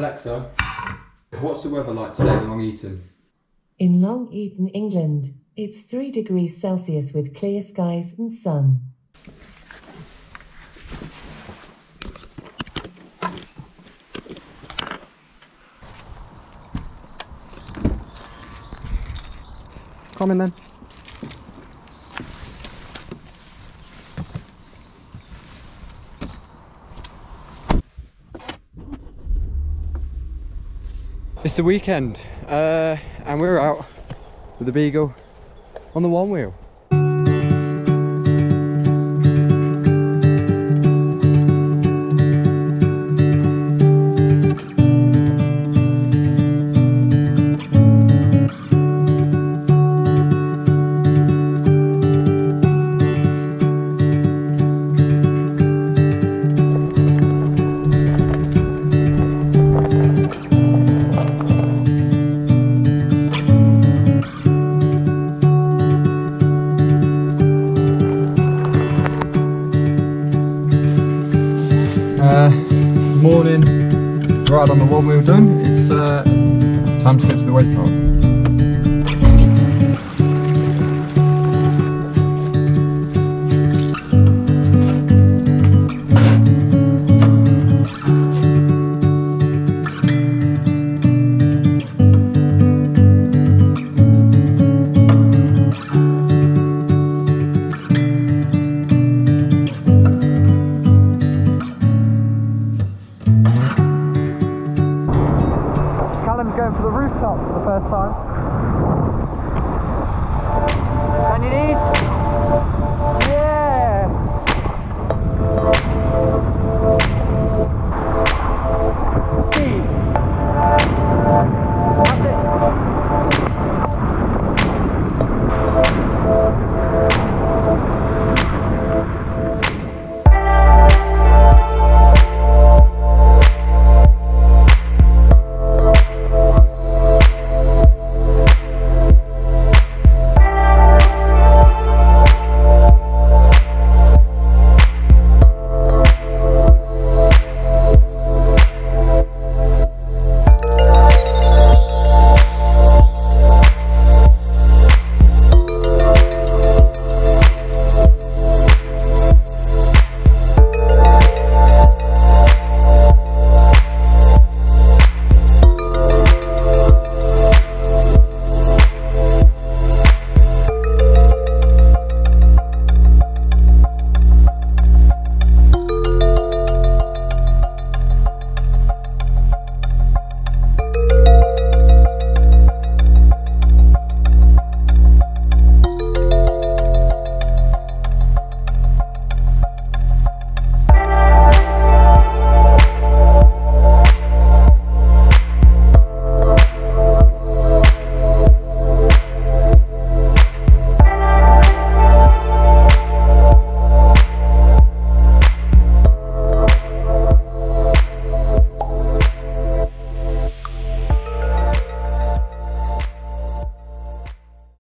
Alexa, what's the weather like today in Long Eaton? In Long Eaton, England, it's 3 degrees Celsius with clear skies and sun. Come in then. It's the weekend and we're out with the Beagle on the one wheel. Morning, ride on the one wheel done. It's time to get to the wake park.